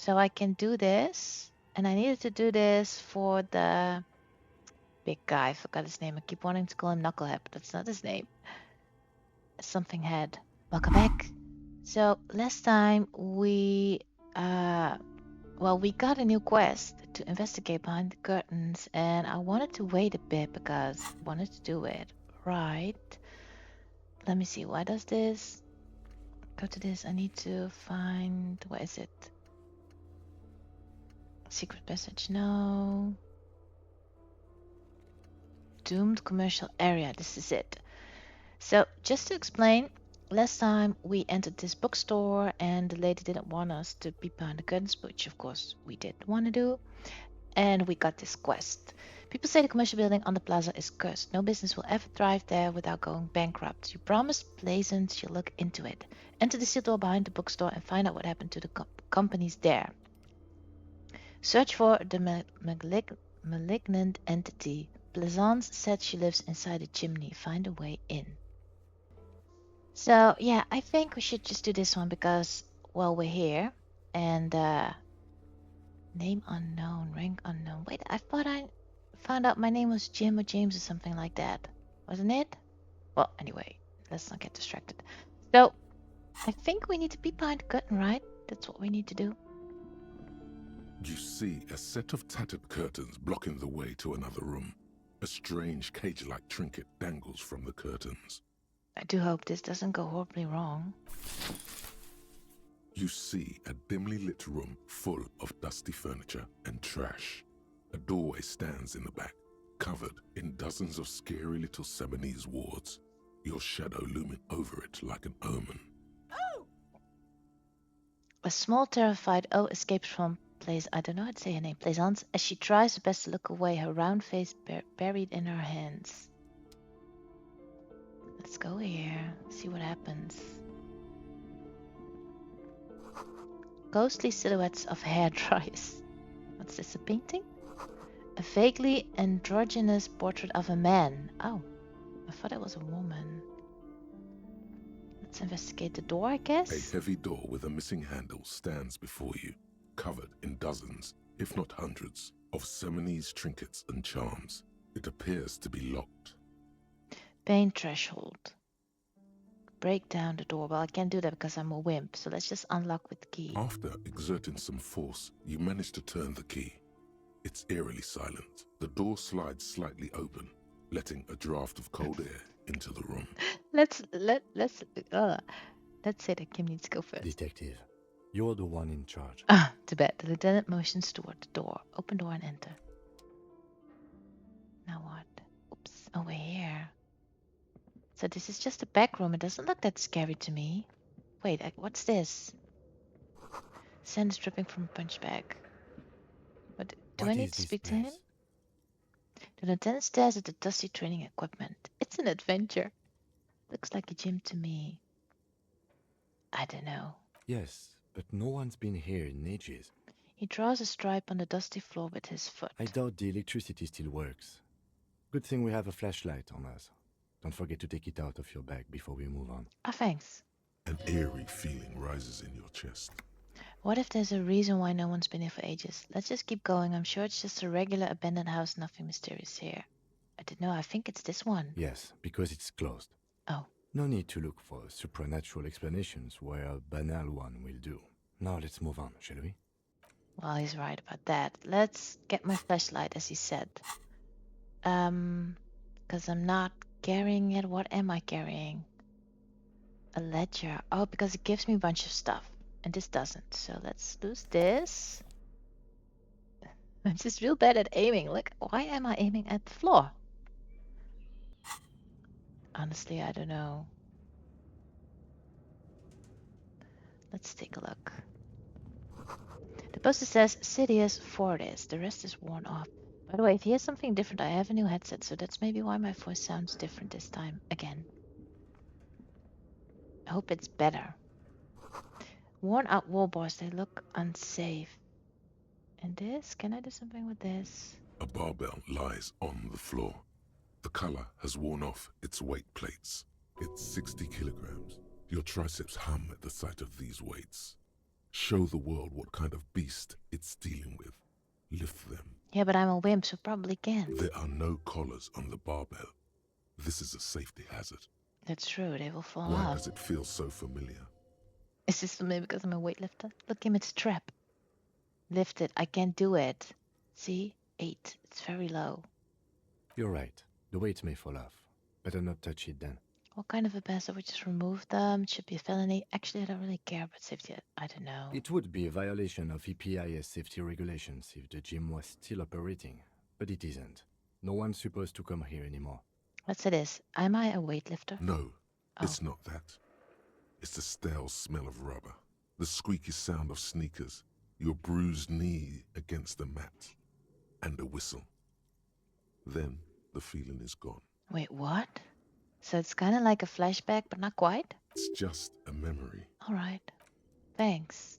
So I can do this. And I needed to do this for the big guy. I forgot his name. I keep wanting to call him Knucklehead, but that's not his name. Something head. Welcome back. So last time we we got a new quest to investigate behind the curtains, and I wanted to wait a bit because I wanted to do it right. Let me see, why does this? Go to this, I need to find, what is it? Secret passage, no. Doomed commercial area, this is it. So just to explain, last time we entered this bookstore and the lady didn't want us to be behind the curtains, which of course we did want to do. And we got this quest. People say the commercial building on the plaza is cursed. No business will ever thrive there without going bankrupt. You promised Pleasant you'll look into it. Enter the sealed door behind the bookstore and find out what happened to the companies there. Search for the malignant entity. Pleasance said she lives inside a chimney. Find a way in. So yeah, I think we should just do this one because, well, we're here. And name unknown, rank unknown. Wait, I thought I found out my name was Jim or James or something like that. Wasn't it? Well, anyway, let's not get distracted. So, I think we need to be behind the curtain, right? That's what we need to do. You see a set of tattered curtains blocking the way to another room. A strange cage-like trinket dangles from the curtains. I do hope this doesn't go horribly wrong. You see a dimly lit room full of dusty furniture and trash. A doorway stands in the back, covered in dozens of scary little Seminese wards, your shadow looming over it like an omen. Oh! A small terrified O escapes from I don't know how to say her name, Plaisance, as she tries her best to look away, her round face buried in her hands. Let's go here, see what happens. Ghostly silhouettes of hairdryers. What's this, a painting? A vaguely androgynous portrait of a man. Oh, I thought it was a woman. Let's investigate the door, I guess. A heavy door with a missing handle stands before you, covered in dozens, if not hundreds, of Seminese trinkets and charms. It appears to be locked. Pain threshold. Break down the door. Well, I can't do that because I'm a wimp, so let's just unlock with the key. After exerting some force, you manage to turn the key. It's eerily silent. The door slides slightly open, letting a draft of cold air into the room. Let's say that Kim needs to go first. Detective, you're the one in charge. Too bad. The lieutenant motions toward the door. Open door and enter. Now what? Oops. Oh, we're here. So this is just a back room. It doesn't look that scary to me. Wait, what's this? Sand is dripping from a punch bag. What, do I need to speak to him? The lieutenant stares at the dusty training equipment. It's an adventure. Looks like a gym to me. I don't know. Yes, but no one's been here in ages. He draws a stripe on the dusty floor with his foot. I doubt the electricity still works. Good thing we have a flashlight on us. Don't forget to take it out of your bag before we move on. Ah, thanks. An eerie feeling rises in your chest. What if there's a reason why no one's been here for ages? Let's just keep going. I'm sure it's just a regular abandoned house, nothing mysterious here. I don't know, I think it's this one. Yes, because it's closed. Oh. No need to look for supernatural explanations where a banal one will do. Now let's move on, shall we? Well, he's right about that. Let's get my flashlight, as he said. Because I'm not carrying it. What am I carrying? A ledger. Oh, because it gives me a bunch of stuff. And this doesn't. So let's lose this. I'm just real bad at aiming. Look, why am I aiming at the floor? Honestly, I don't know. Let's take a look. The poster says Sidious Fortis. The rest is worn off. By the way, if he has something different, I have a new headset, so that's maybe why my voice sounds different this time again. I hope it's better. Worn out wall bars, they look unsafe. And this? Can I do something with this? A barbell lies on the floor. The color has worn off its weight plates. It's 60 kilograms. Your triceps hum at the sight of these weights. Show the world what kind of beast it's dealing with. Lift them. Yeah, but I'm a wimp, so probably can't. There are no collars on the barbell. This is a safety hazard. That's true, they will fall Why off. does it feel so familiar? Is this for me because I'm a weightlifter? Look, him, it's a trap. Lift it, I can't do it. See? 8, it's very low. You're right. The weight may fall off. Better not touch it then. What kind of a bastard would just remove them? It should be a felony. Actually, I don't really care about safety. I don't know. It would be a violation of EPIS safety regulations if the gym was still operating, but it isn't. No one's supposed to come here anymore. Let's say this. Am I a weightlifter? No, Oh. it's not that. It's the stale smell of rubber, the squeaky sound of sneakers, your bruised knee against the mat, and a whistle. Then the feeling is gone. Wait, what? So it's kind of like a flashback, but not quite? It's just a memory. All right. Thanks.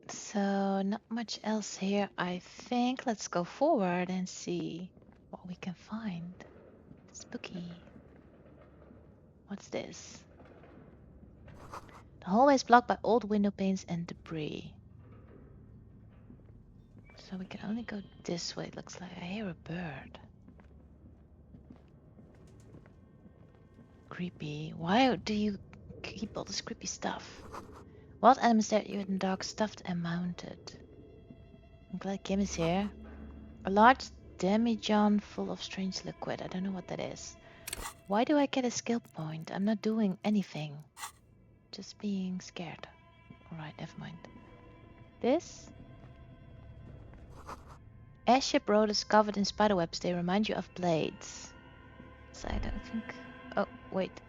So, not much else here, I think. Let's go forward and see what we can find. Spooky. What's this? The hallway is blocked by old window panes and debris. So we can only go this way, it looks like. I hear a bird. Creepy. Why do you keep all this creepy stuff? Wild animals stare at you in the dark, stuffed and mounted. I'm glad Kim is here. A large demijohn full of strange liquid. I don't know what that is. Why do I get a skill point? I'm not doing anything. Just being scared. Alright, never mind. This? Airship road is covered in spiderwebs. They remind you of blades. So I don't think... Oh, wait.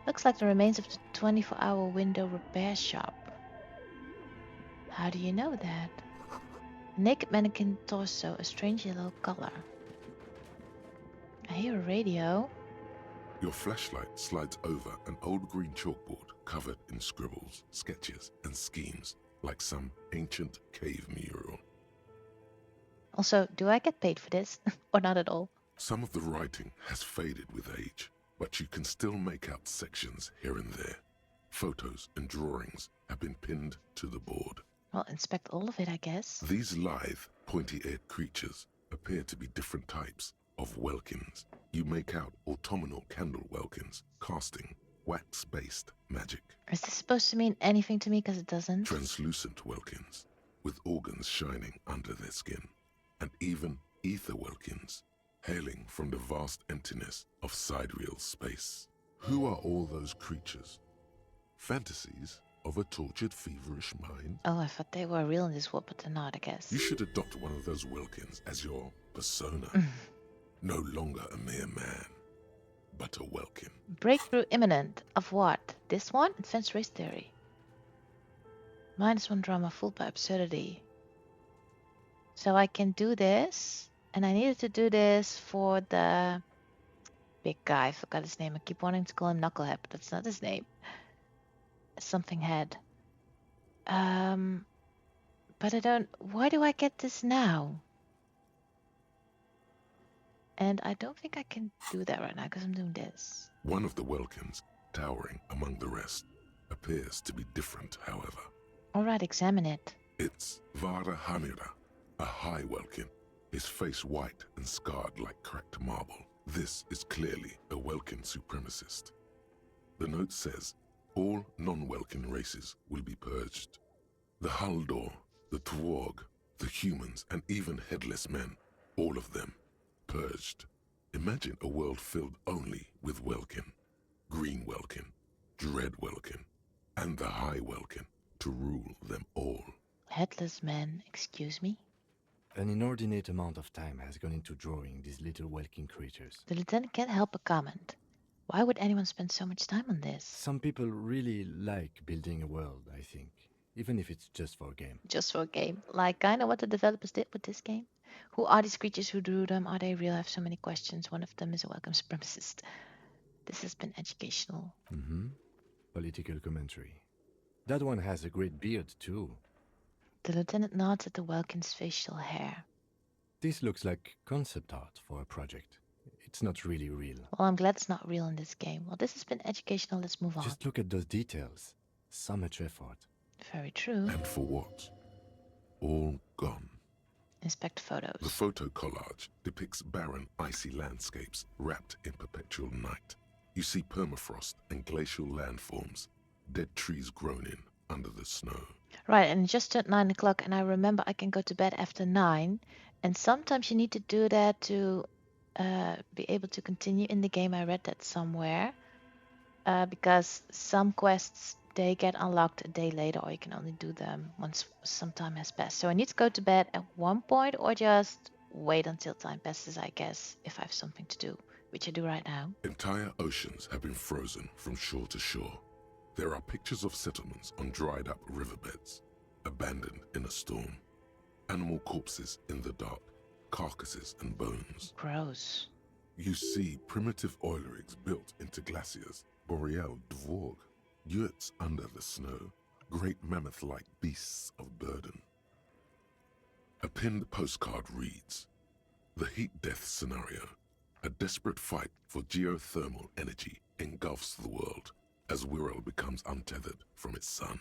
Looks like the remains of the 24-hour window repair shop. How do you know that? Naked mannequin torso, a strange yellow color. I hear a radio. Your flashlight slides over an old green chalkboard covered in scribbles, sketches, and schemes, like some ancient cave mural. Also, do I get paid for this? Or not at all? Some of the writing has faded with age, but you can still make out sections here and there. Photos and drawings have been pinned to the board. Well, inspect all of it, I guess. These lithe, pointy-eared creatures appear to be different types of welkins. You make out autumnal candle welkins, casting wax-based magic. Is this supposed to mean anything to me? Because it doesn't. Translucent welkins, with organs shining under their skin, and even ether welkins, hailing from the vast emptiness of sidereal space. Who are all those creatures? Fantasies of a tortured, feverish mind? Oh, I thought they were real in this world, but they're not, I guess. You should adopt one of those welkins as your persona. No longer a mere man, but a welkin. Breakthrough imminent. Of what? This one? Advanced race theory. -1 drama fooled by absurdity. So I can do this. And I needed to do this for the big guy. I forgot his name. I keep wanting to call him Knucklehead, but that's not his name. Something head. But I don't... Why do I get this now? And I don't think I can do that right now because I'm doing this. One of the welkins, towering among the rest, appears to be different, however. Alright, examine it. It's Vara Hamira, a high welkin, his face white and scarred like cracked marble. This is clearly a welkin supremacist. The note says, all non-welkin races will be purged. The Haldor, the Twarg, the humans, and even headless men, all of them, purged. Imagine a world filled only with welkin, green welkin, dread welkin, and the high welkin to rule them all. Headless man, excuse me? An inordinate amount of time has gone into drawing these little welkin creatures. The lieutenant can't help but comment. Why would anyone spend so much time on this? Some people really like building a world, I think. Even if it's just for a game. Just for a game. Like kind of what the developers did with this game. Who are these creatures who drew them? Are they real? I have so many questions. One of them is a welcome supremacist. This has been educational. Political commentary. That one has a great beard too. The lieutenant nods at the Welkin's facial hair. This looks like concept art for a project. It's not really real. Well, I'm glad it's not real in this game. Well, this has been educational. Let's move on. Just look at those details. So much effort. Very true. And for what? All gone. Inspect photos. The photo collage depicts barren, icy landscapes wrapped in perpetual night. You see permafrost and glacial landforms, dead trees grown in under the snow. Right, and it just turned 9 o'clock, and I remember I can go to bed after 9, and sometimes you need to do that to be able to continue in the game. I read that somewhere, because some quests, they get unlocked a day later, or you can only do them once some time has passed. So I need to go to bed at one point, or just wait until time passes, I guess, if I have something to do, which I do right now. Entire oceans have been frozen from shore to shore. There are pictures of settlements on dried up riverbeds, abandoned in a storm. Animal corpses in the dark, carcasses and bones. Gross. You see primitive oil rigs built into glaciers, boreal dvorg, yurts under the snow, great mammoth-like beasts of burden. A pinned postcard reads, "The heat death scenario. A desperate fight for geothermal energy engulfs the world as Wirral becomes untethered from its sun,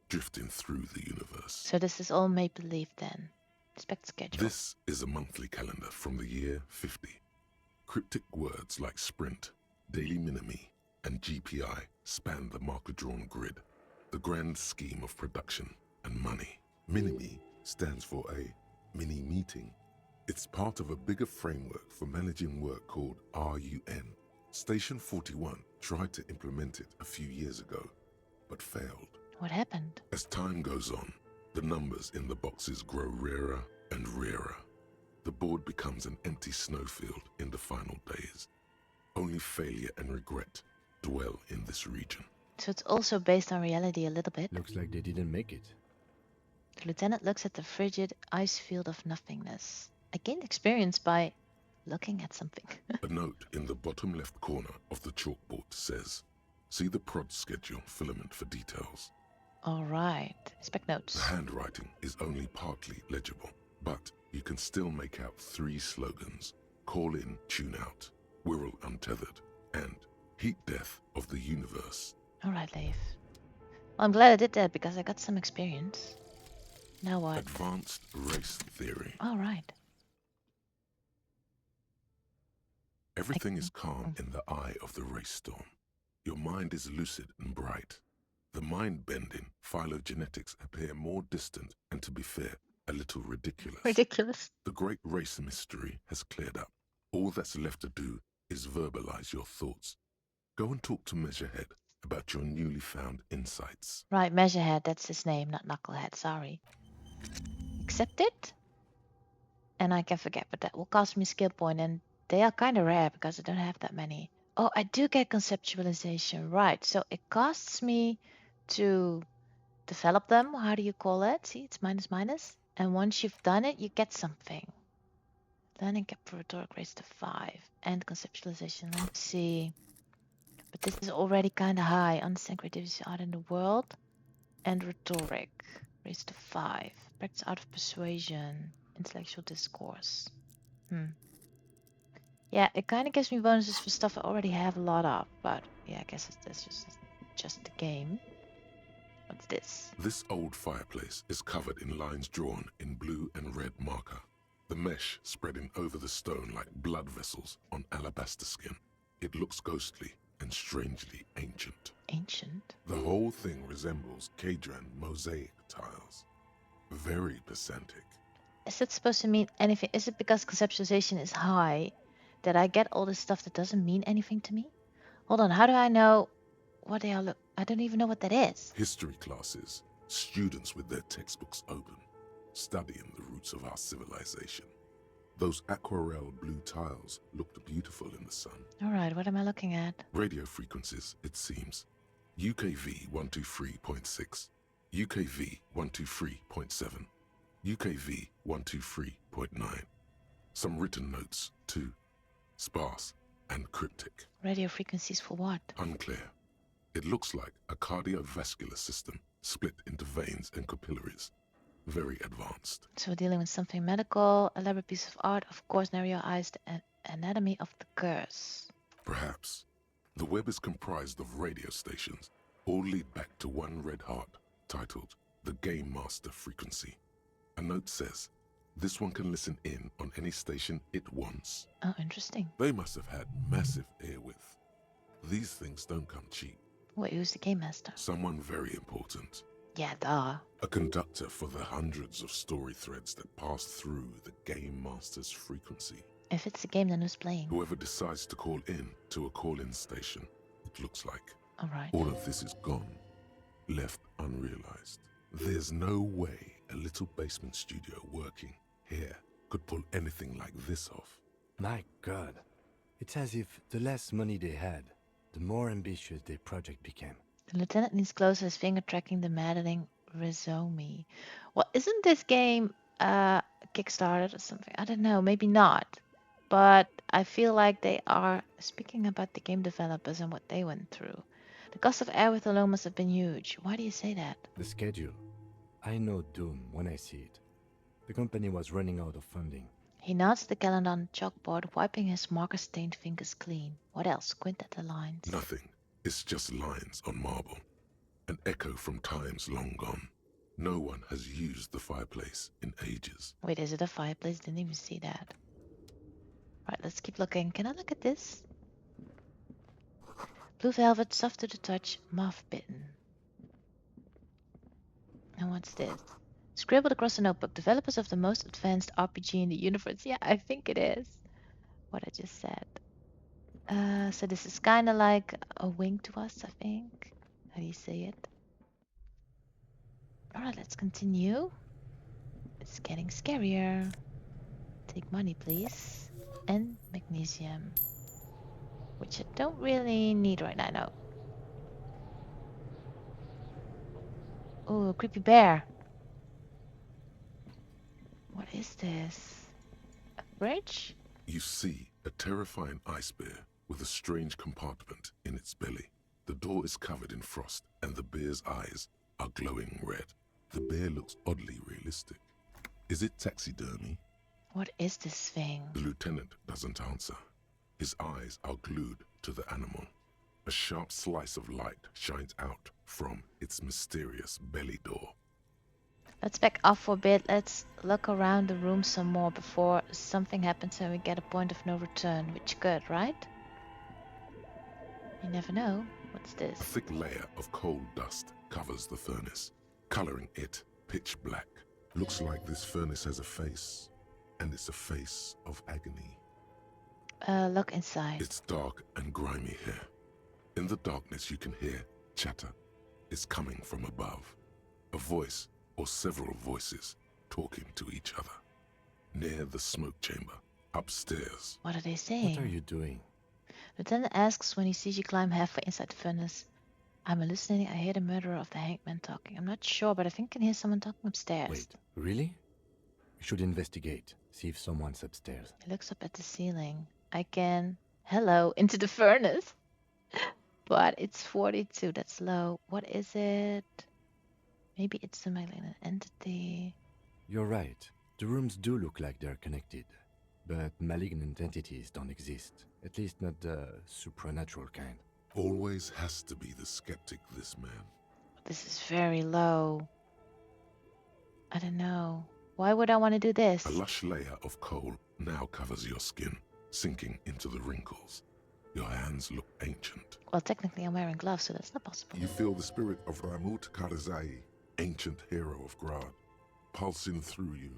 drifting through the universe." So this is all make-believe then. Inspect schedule. This is a monthly calendar from the year 50. Cryptic words like sprint, daily minimi, and GPI span the marker-drawn grid, the grand scheme of production and money. Minimi stands for a mini-meeting. It's part of a bigger framework for managing work called RUN. Station 41 tried to implement it a few years ago, but failed. What happened? As time goes on, the numbers in the boxes grow rarer and rarer. The board becomes an empty snowfield in the final days. Only failure and regret dwell in this region. So it's also based on reality a little bit. Looks like they didn't make it. The lieutenant looks at the frigid ice field of nothingness. I gained experience by looking at something. A note in the bottom left corner of the chalkboard says, "See the prod schedule filament for details." All right. Inspect notes. The handwriting is only partly legible, but you can still make out 3 slogans: "Call in, tune out," "Wirral untethered," and "Heat death of the universe." All right, Leif. Well, I'm glad I did that because I got some experience. Now what? Advanced race theory. All right. Everything is calm in the eye of the race storm. Your mind is lucid and bright. The mind-bending phylogenetics appear more distant and, to be fair, a little ridiculous. Ridiculous. The great race mystery has cleared up. All that's left to do is verbalize your thoughts. Go and talk to Measurehead about your newly found insights. Right, Measurehead, that's his name, not Knucklehead, sorry. Accept it? And I can forget, but that will cost me skill point, and they are kind of rare because I don't have that many. Oh, I do get conceptualization, right. So it costs me to develop them. How do you call it? See, it's minus minus. And once you've done it, you get something. Learning cap for rhetoric raised to 5. And conceptualization, let's see. But this is already kind of high. Understand creativity art in the world. And rhetoric raised to 5. Practice art of persuasion. Intellectual discourse. Yeah, it kind of gives me bonuses for stuff I already have a lot of. But yeah, I guess that's just the game. What's this? This old fireplace is covered in lines drawn in blue and red marker. The mesh spreading over the stone like blood vessels on alabaster skin. It looks ghostly and strangely ancient. Ancient? The whole thing resembles Kadran mosaic tiles. Very pedantic. Is it supposed to mean anything? Is it because conceptualization is high that I get all this stuff that doesn't mean anything to me? Hold on, how do I know what they are? I don't even know what that is. History classes, students with their textbooks open, studying the roots of our civilization. Those aquarelle blue tiles looked beautiful in the sun. All right, what am I looking at? Radio frequencies, it seems. UKV 123.6, UKV 123.7, UKV 123.9. Some written notes, too. Sparse and cryptic. Radio frequencies for what? Unclear. It looks like a cardiovascular system split into veins and capillaries. Very advanced. So we're dealing with something medical, elaborate piece of art, of course, narrow your eyes Anatomy of the curse. Perhaps. The web is comprised of radio stations, all lead back to one red heart, titled the Game Master Frequency. A note says, this one can listen in on any station it wants. Oh, interesting. They must have had massive airwidth. These things don't come cheap. Wait, who's the game master? Someone very important. Yeah, duh. A conductor for the hundreds of story threads that pass through the Game Master's frequency. If it's a game, then who's playing? Whoever decides to call in to a call-in station, it looks like. All right. All of this is gone, left unrealized. There's no way a little basement studio working here could pull anything like this off. My God. It's as if the less money they had, the more ambitious their project became. The lieutenant leans closer, his finger tracking the maddening rhizome. Well, isn't this game kickstarted or something? I don't know, maybe not. But I feel like they are speaking about the game developers and what they went through. The cost of airwidth alone must have been huge. Why do you say that? The schedule. I know doom when I see it. The company was running out of funding. He nods at the calendar on the chalkboard, wiping his marker-stained fingers clean. What else? Squint at the lines. Nothing. It's just lines on marble. An echo from times long gone. No one has used the fireplace in ages. Wait, is it a fireplace? Didn't even see that. Right, let's keep looking. Can I look at this? Blue velvet, soft to the touch, moth-bitten. And what's this? Scribbled across a notebook. Developers of the most advanced RPG in the universe. Yeah, I think it is. What I just said. So this is kind of like a wink to us, I think. How do you say it? Alright, let's continue. It's getting scarier. Take money, please. And magnesium. Which I don't really need right now, no. Oh, creepy bear. What is this? A bridge? You see a terrifying ice bear with a strange compartment in its belly. The door is covered in frost and the bear's eyes are glowing red. The bear looks oddly realistic. Is it taxidermy? What is this thing? The lieutenant doesn't answer. His eyes are glued to the animal. A sharp slice of light shines out from its mysterious belly door. Let's back off for a bit. Let's look around the room some more before something happens and we get a point of no return, which could, right? You never know. What's this? A thick layer of coal dust covers the furnace, coloring it pitch black. Looks like this furnace has a face, and it's a face of agony. Look inside. It's dark and grimy here. In the darkness you can hear chatter. It's coming from above. A voice or several voices talking to each other. Near the smoke chamber, upstairs. What are they saying? What are you doing? Lieutenant asks when he sees you climb halfway inside the furnace. I'm hallucinating. I hear the murderer of the hangman talking. I'm not sure, but I think I can hear someone talking upstairs. Wait, really? We should investigate. See if someone's upstairs. He looks up at the ceiling. I can... Hello, into the furnace. But it's 42. That's low. What is it? Maybe it's a malignant entity. You're right. The rooms do look like they're connected. But malignant entities don't exist. At least not the supernatural kind. Always has to be the skeptic, this man. This is very low. I don't know. Why would I want to do this? A lush layer of coal now covers your skin, sinking into the wrinkles. Your hands look ancient. Well, technically I'm wearing gloves, so that's not possible. You feel the spirit of Ramut Karzai, ancient hero of Grad, pulsing through you.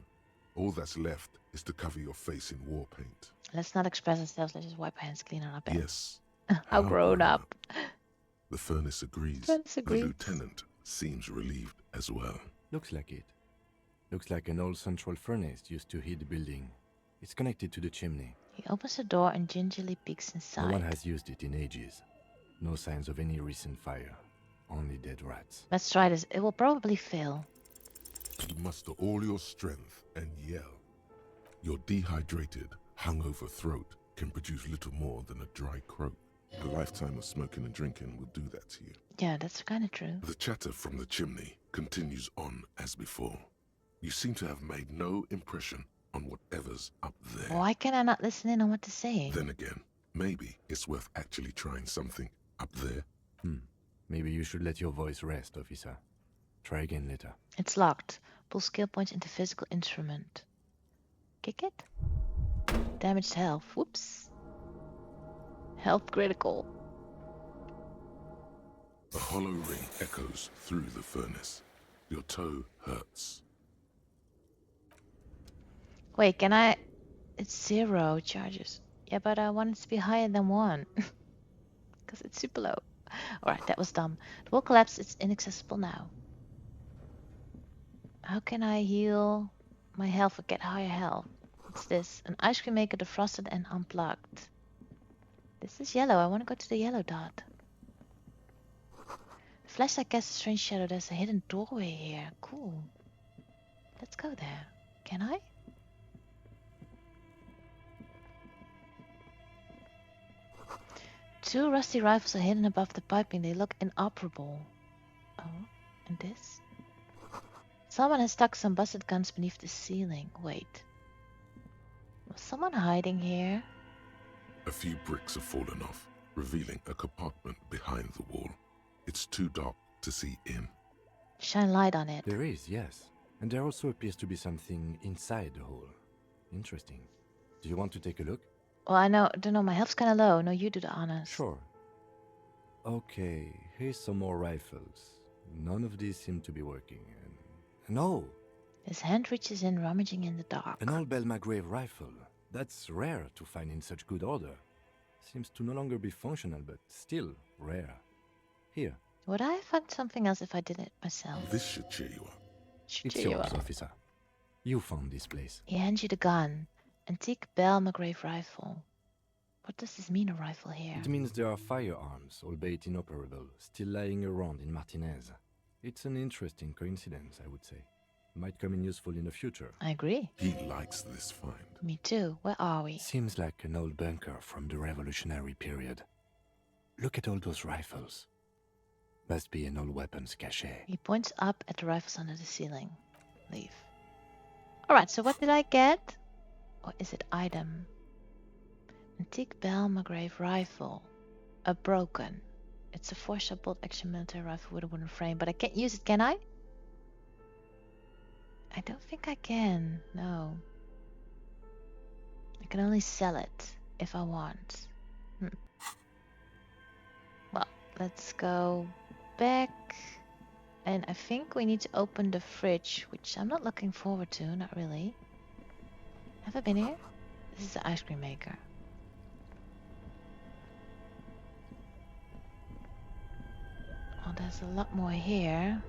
All that's left is to cover your face in war paint. Let's not express ourselves. Let's just wipe our hands clean on our bed. Yes. How grown up. The furnace agrees. Furnace agrees. The lieutenant seems relieved as well. Looks like it. Looks like an old central furnace used to heat the building. It's connected to the chimney. He opens the door and gingerly peeks inside. No one has used it in ages. No signs of any recent fire. Only dead rats. Let's try this. It will probably fail. You muster all your strength and yell. Your dehydrated, hungover throat can produce little more than a dry croak. A lifetime of smoking and drinking will do that to you. Yeah, that's kind of true. The chatter from the chimney continues on as before. You seem to have made no impression on whatever's up there. Why can I not listen in on what they're saying? Then again, maybe it's worth actually trying something up there. Maybe you should let your voice rest, officer. Try again later. It's locked. Pull skill points into physical instrument. Kick it? Damaged health. Whoops. Health critical. A hollow ring echoes through the furnace. Your toe hurts. Wait, can I... It's 0 charges. Yeah, but I want it to be higher than 1. Because it's super low. Alright, that was dumb. The wall collapsed. It's inaccessible now. How can I heal my health or get higher health? What's this? An ice cream maker defrosted and unplugged. This is yellow. I want to go to the yellow dot. The flashlight casts a strange shadow. There's a hidden doorway here. Cool. Let's go there. Can I? Two rusty rifles are hidden above the piping. They look inoperable. Oh, and this? Someone has stuck some busted guns beneath the ceiling. Wait. Was someone hiding here? A few bricks have fallen off, revealing a compartment behind the wall. It's too dark to see in. Shine light on it. There is, yes. And there also appears to be something inside the hole. Interesting. Do you want to take a look? Well, I don't know. My health's kind of low. No, you do the honors. Sure. Okay, here's some more rifles. None of these seem to be working. No! His hand reaches in, rummaging in the dark. An old Belmagrave rifle. That's rare to find in such good order. Seems to no longer be functional, but still rare. Here. Would I find something else if I did it myself? This should cheer you up. Should It's cheer you yours, up. officer. You found this place. He hands you the gun. Antique Belmagrave rifle. What does this mean, a rifle here? It means there are firearms, albeit inoperable, still lying around in Martinez. It's an interesting coincidence, I would say. Might come in useful in the future. I agree. He likes this find. Me too. Where are we? Seems like an old bunker from the revolutionary period. Look at all those rifles. Must be an old weapons cache. He points up at the rifles under the ceiling. Leave. Alright, so what did I get? Or is it item? Antique Belmagrave rifle. A broken. It's a 4-shot bolt action military rifle with a wooden frame, but I can't use it, can I? I don't think I can. No. I can only sell it if I want. Well, let's go back. And I think we need to open the fridge, which I'm not looking forward to, not really. Have I been here? This is the ice cream maker. Oh, there's a lot more here.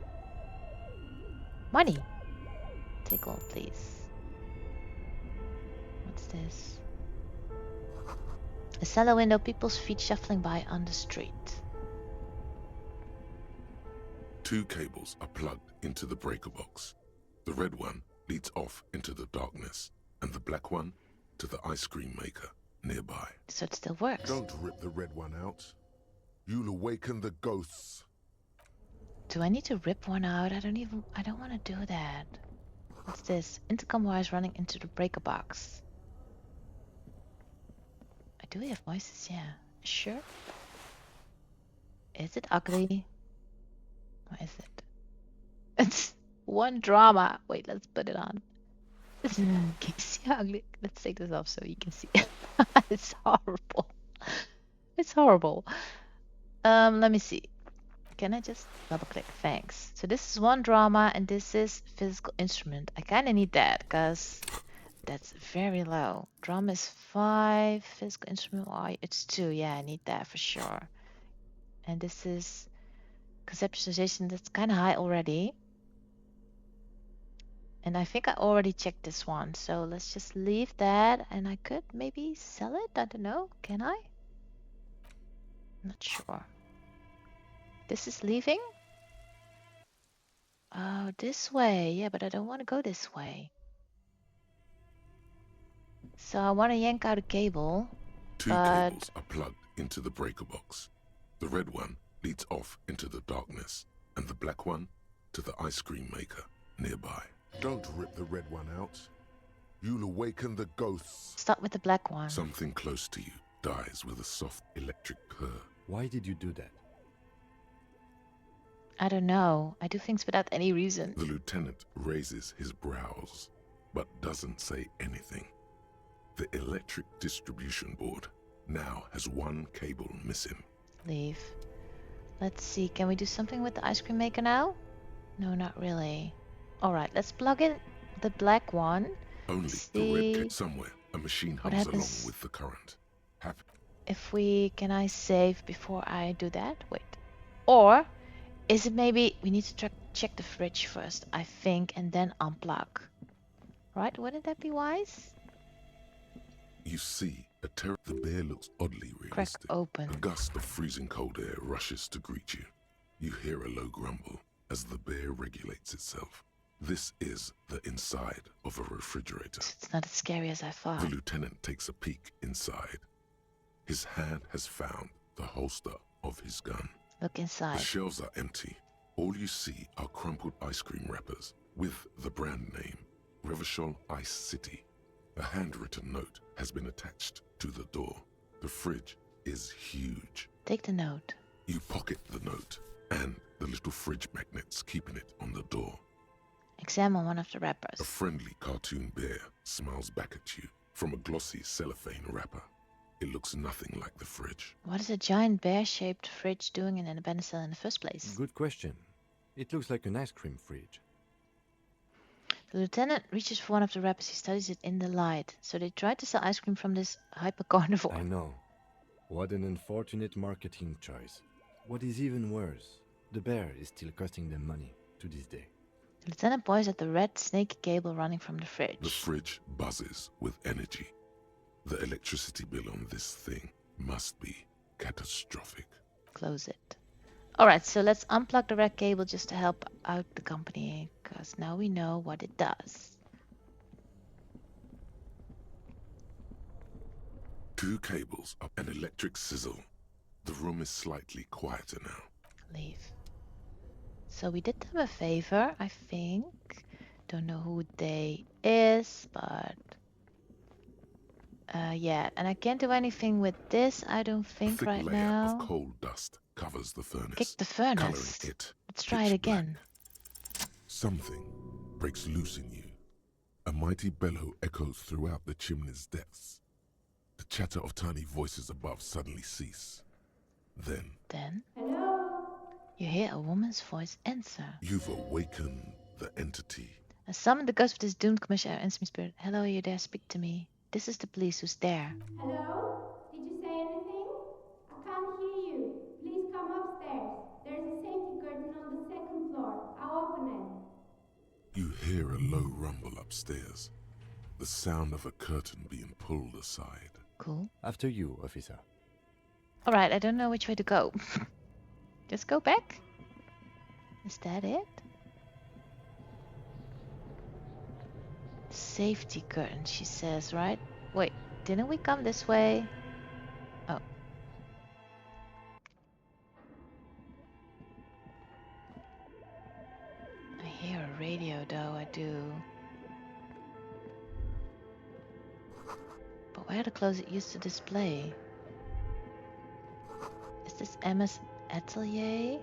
Money! Take all, please. What's this? A cellar window, people's feet shuffling by on the street. 2 cables are plugged into the breaker box. The red one leads off into the darkness, and the black one to the ice cream maker nearby. So it still works. Don't rip the red one out. You'll awaken the ghosts. Do I need to rip one out? I don't want to do that. What's this? Intercom wires running into the breaker box. Do we have voices? Yeah. Sure. Is it ugly? What is it? It's one drama. Wait, let's put it on. Can you see how ugly? Let's take this off so you can see. It's horrible. It's horrible. Let me see. Can I just double click? Thanks. So this is one drama and this is physical instrument. I kind of need that because that's very low. Drum is 5. Physical instrument, oh, it's 2. Yeah, I need that for sure. And this is conceptualization. That's kind of high already. And I think I already checked this one. So let's just leave that. And I could maybe sell it. I don't know. Can I? Not sure. This is leaving? Oh, this way. Yeah, but I don't want to go this way. So I want to yank out a cable. 2 cables are plugged into the breaker box. The red one leads off into the darkness, and the black one to the ice cream maker nearby. Don't rip the red one out. You'll awaken the ghosts. Start with the black one. Something close to you dies with a soft electric purr. Why did you do that? I don't know. I do things without any reason. The lieutenant raises his brows, but doesn't say anything. The electric distribution board now has one cable missing. Leave. Let's see. Can we do something with the ice cream maker now? No, not really. Alright, let's plug in the black one. Only the red cable. Somewhere, a machine hums along with the current. If we... Can I save before I do that? Wait. Or... Is it maybe we need to check the fridge first, I think, and then unplug? Right? Wouldn't that be wise? You see, the bear looks oddly realistic. Crack open. A gust of freezing cold air rushes to greet you. You hear a low grumble as the bear regulates itself. This is the inside of a refrigerator. It's not as scary as I thought. The lieutenant takes a peek inside. His hand has found the holster of his gun. Look inside. The shelves are empty. All you see are crumpled ice cream wrappers with the brand name, Revachol Ice City. A handwritten note has been attached to the door. The fridge is huge. Take the note. You pocket the note and the little fridge magnets keeping it on the door. Examine one of the wrappers. A friendly cartoon bear smiles back at you from a glossy cellophane wrapper. It looks nothing like the fridge. What is a giant bear-shaped fridge doing in an abandoned cell in the first place? Good question. It looks like an ice cream fridge. The lieutenant reaches for one of the wrappers. He studies it in the light. So they tried to sell ice cream from this hyper-carnivore. I know. What an unfortunate marketing choice. What is even worse, the bear is still costing them money to this day. The lieutenant points at the red snaky cable running from the fridge. The fridge buzzes with energy. The electricity bill on this thing must be catastrophic. Close it. Alright, so let's unplug the red cable just to help out the company, because now we know what it does. 2 cables up an electric sizzle. The room is slightly quieter now. Leave. So we did them a favor, I think. Don't know who they is, but... yeah, and I can't do anything with this, I don't think, right now. A thick layer of coal dust covers the furnace. Kick the furnace. Coloring it. Let's try it again. Black. Something breaks loose in you. A mighty bellow echoes throughout the chimney's depths. The chatter of tiny voices above suddenly cease. Then... Hello? You hear a woman's voice answer. You've awakened the entity. I summon the ghost of this doomed commercial enemy spirit. Hello, are you there? Speak to me. This is the police. Who's there? Hello? Did you say anything? I can't hear you. Please come upstairs. There's a safety curtain on the 2nd floor. I'll open it. You hear a low rumble upstairs. The sound of a curtain being pulled aside. Cool. After you, officer. Alright, I don't know which way to go. Just go back? Is that it? Safety curtain, she says, right? Wait, didn't we come this way? Oh. I hear a radio though, I do. But where the clothes it used to display? Is this Emma's atelier?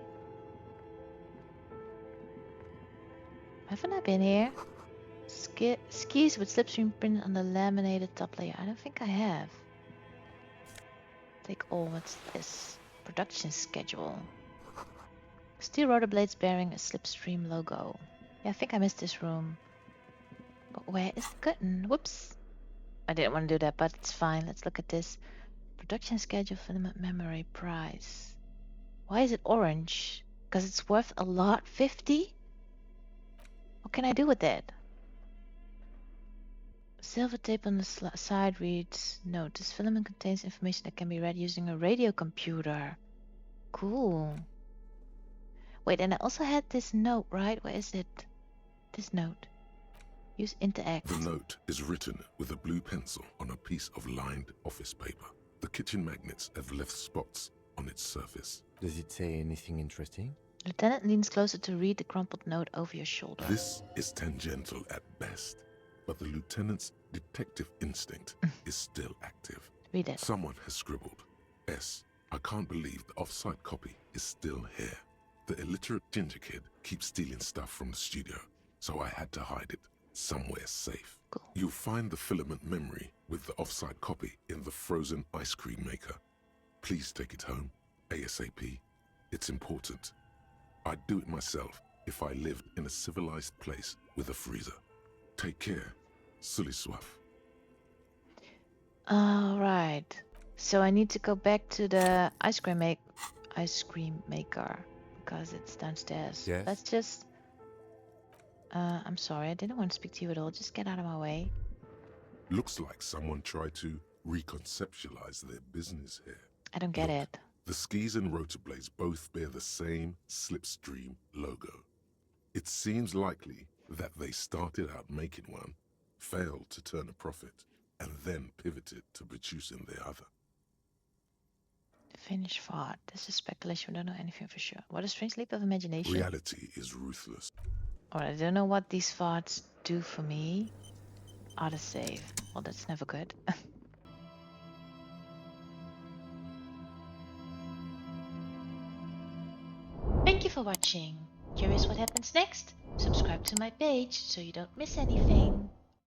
Haven't I been here? Skis with slipstream print on the laminated top layer. I don't think I have. Take all. What's this? Production schedule. Steel rotor blades bearing a slipstream logo. Yeah, I think I missed this room. But where is the curtain? Whoops. I didn't want to do that, but it's fine. Let's look at this. Production schedule filament memory price. Why is it orange? Because it's worth a lot. 50? What can I do with it? Silver tape on the side reads, note, this filament contains information that can be read using a radio computer. Cool. Wait, and I also had this note, right? Where is it? This note. Use Interact. The note is written with a blue pencil on a piece of lined office paper. The kitchen magnets have left spots on its surface. Does it say anything interesting? Lieutenant leans closer to read the crumpled note over your shoulder. This is tangential at best. but the lieutenant's detective instinct is still active. Read it. Someone has scribbled, S. I can't believe the off-site copy is still here. The illiterate ginger kid keeps stealing stuff from the studio, so I had to hide it somewhere safe. Cool. You'll find the filament memory with the off-site copy in the frozen ice cream maker. Please take it home, ASAP. It's important. I'd do it myself if I lived in a civilized place with a freezer. Take care. Sully Swaff. Alright. So I need to go back to the ice cream maker because it's downstairs. Yes? Let's just... I'm sorry, I didn't want to speak to you at all. Just get out of my way. Looks like someone tried to reconceptualize their business here. I don't get Look, it. The skis and rotor blades both bear the same Slipstream logo. It seems likely that they started out making one, failed to turn a profit, and then pivoted to producing the other. Finish fart. This is speculation. We don't know anything for sure. What a strange leap of imagination. Reality is ruthless. Alright, I don't know what these farts do for me. Autosave. Well, that's never good. Thank you for watching. Curious what happens next? Subscribe to my page so you don't miss anything.